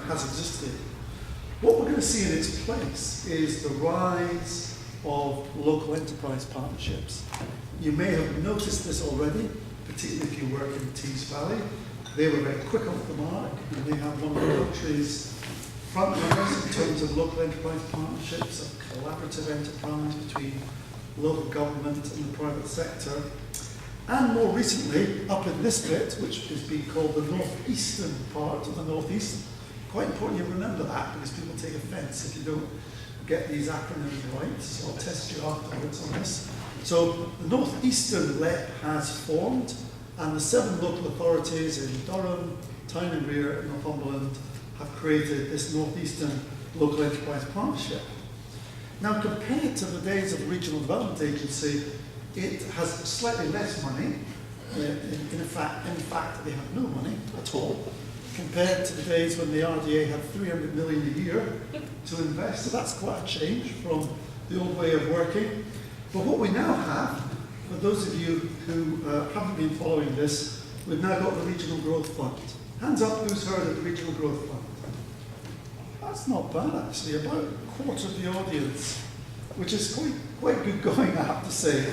has existed. What we're going to see in its place is the rise of local enterprise partnerships. You may have noticed this already, particularly if you work in the Tees Valley. They were very quick off the mark, and they have one of the country's front runners in terms of local enterprise partnerships, a collaborative enterprise between local government and the private sector. And more recently, up in this bit, which is being called the northeastern part of the northeast. Quite important you remember that, because people take offence if you don't get these acronyms right, so I'll test you afterwards on this. So the northeastern LEP has formed, and the 7 local authorities in Durham, Tyne and Wear, and Northumberland have created this northeastern local enterprise partnership. Now, compared to the days of the Regional Development Agency, it has slightly less money. In fact, they have no money at all, compared to the days when the RDA had 300 million a year to invest. So that's quite a change from the old way of working. But what we now have, for those of you who haven't been following this, we've now got the Regional Growth Fund. Hands up who's heard of the Regional Growth Fund. That's not bad, actually, about a quarter of the audience, which is quite good going, I have to say.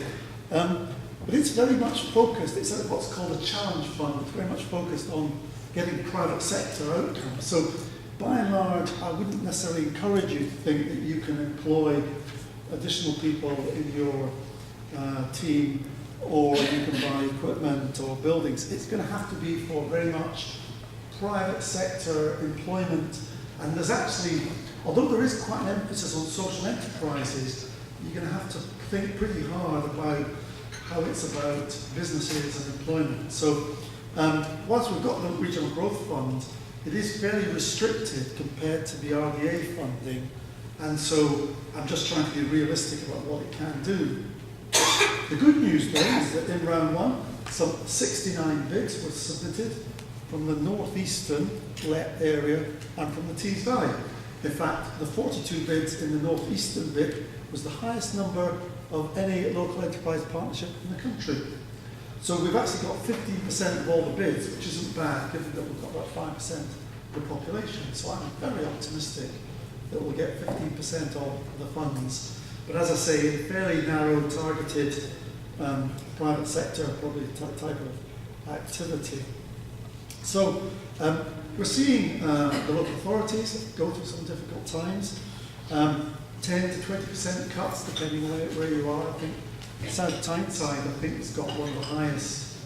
But it's very much focused, it's what's called a challenge fund. It's very much focused on getting private sector outcomes. So by and large, I wouldn't necessarily encourage you to think that you can employ additional people in your team, or you can buy equipment or buildings. It's going to have to be for very much private sector employment. And there's actually, although there is quite an emphasis on social enterprises, you're going to have to think pretty hard about how it's about businesses and employment. So whilst we've got the Regional Growth Fund, it is fairly restricted compared to the RDA funding. And so I'm just trying to be realistic about what it can do. The good news though is that in round 1, some 69 bids were submitted from the northeastern LEP area and from the Tees Valley. In fact, the 42 bids in the northeastern bit was the highest number of any local enterprise partnership in the country. So we've actually got 15% of all the bids, which isn't bad, given that we've got about 5% of the population. So I'm very optimistic that we'll get 15% of the funds. But as I say, in fairly narrow, targeted private sector, probably type of activity. So we're seeing the local authorities go through some difficult times. 10 to 20% cuts, depending on where you are. I think South Tyneside, I think, has got one of the highest,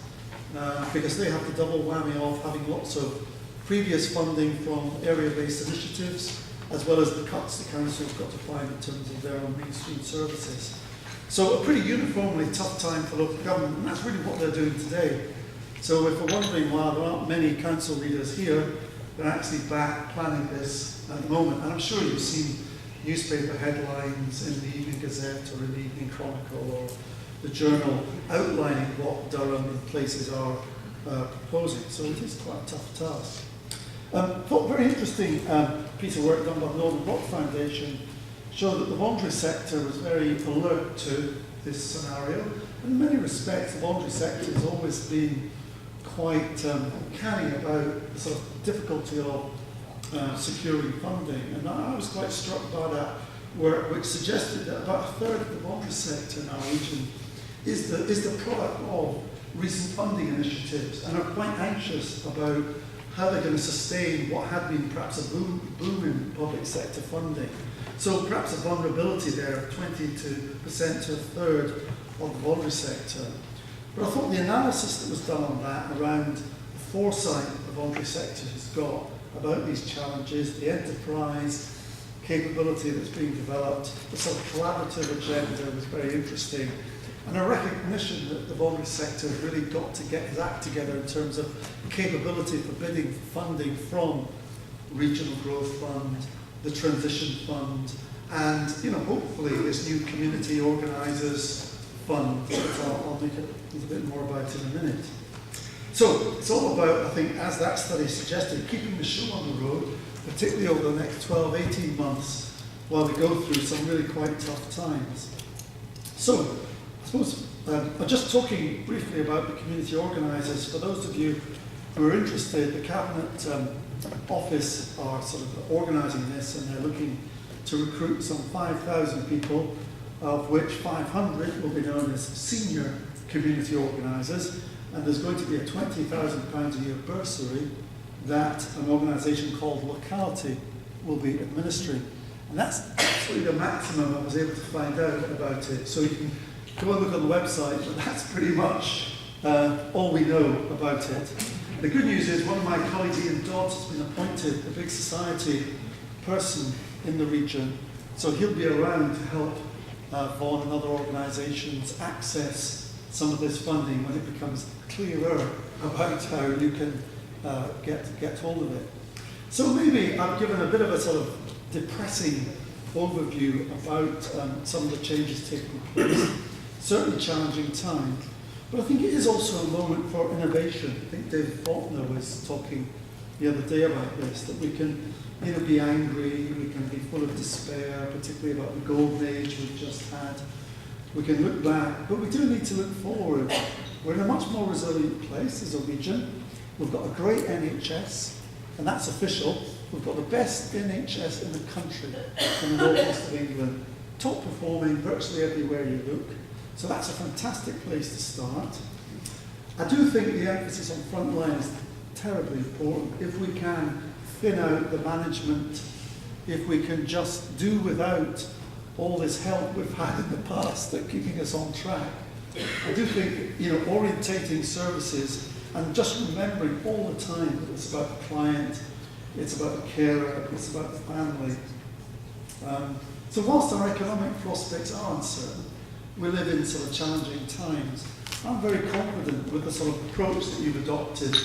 because they have the double whammy of having lots of previous funding from area-based initiatives, as well as the cuts the council's got to find in terms of their own mainstream services. So a pretty uniformly tough time for local government, and that's really what they're doing today. So if we're wondering why there aren't many council leaders here, they're actually back planning this at the moment. And I'm sure you've seen newspaper headlines in the Evening Gazette or in the Evening Chronicle or the Journal outlining what Durham and places are proposing. So it is quite a tough task. Thought very interesting piece of work done by the Northern Rock Foundation showed that the voluntary sector was very alert to this scenario. And in many respects, the voluntary sector has always been quite canny about the sort of difficulty of securing funding. And I was quite struck by that work, which suggested that about a third of the voluntary sector in our region is the product of recent funding initiatives, and are quite anxious about how they're going to sustain what had been perhaps a boom in public sector funding. So perhaps a vulnerability there of 20% to a third of the voluntary sector. But I thought the analysis that was done on that around the foresight the voluntary sector has got about these challenges, the enterprise capability that's being developed, the sort of collaborative agenda was very interesting, and a recognition that the voluntary sector has really got to get his act together in terms of capability for bidding funding from Regional Growth Fund, the Transition Fund, and hopefully this new Community Organisers Fund that I'll make a little bit more about in a minute. So it's all about, I think, as that study suggested, keeping the show on the road, particularly over the next 12, 18 months, while we go through some really quite tough times. So, I suppose, I'm just talking briefly about the community organisers. For those of you who are interested, the Cabinet Office are sort of organising this, and they're looking to recruit some 5,000 people, of which 500 will be known as senior community organisers, and there's going to be a £20,000 a year bursary that an organisation called Locality will be administering. And that's actually the maximum I was able to find out about it. So you can go and look on the website, but that's pretty much all we know about it. The good news is one of my colleagues, Ian Dodds, has been appointed a big society person in the region, so he'll be around to help Vaughan and other organisations access some of this funding when it becomes clearer about how you can get hold of it. So maybe I've given a bit of a sort of depressing overview about some of the changes taking place. Certainly challenging time, but I think it is also a moment for innovation. I think David Faulkner was talking the other day about this, that we can be angry, we can be full of despair, particularly about the golden age we've just had. We can look back, but we do need to look forward. We're in a much more resilient place as a region. We've got a great NHS, and that's official. We've got the best NHS in the country in the northwest of England, top performing virtually everywhere you look. So that's a fantastic place to start. I do think the emphasis on frontline is terribly important. If we can thin out the management, if we can just do without all this help we've had in the past at keeping us on track, I do think orientating services and just remembering all the time that it's about the client, it's about the carer, it's about the family. So whilst our economic prospects are uncertain, we live in sort of challenging times. I'm very confident with the sort of approach that you've adopted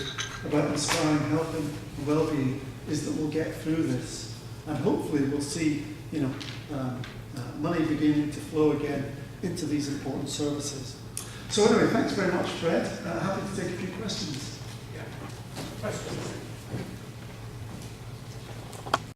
about inspiring health and well-being is that we'll get through this, and hopefully we'll see money beginning to flow again into these important services. So anyway, thanks very much, Fred. Happy to take a few questions. Yeah. Questions?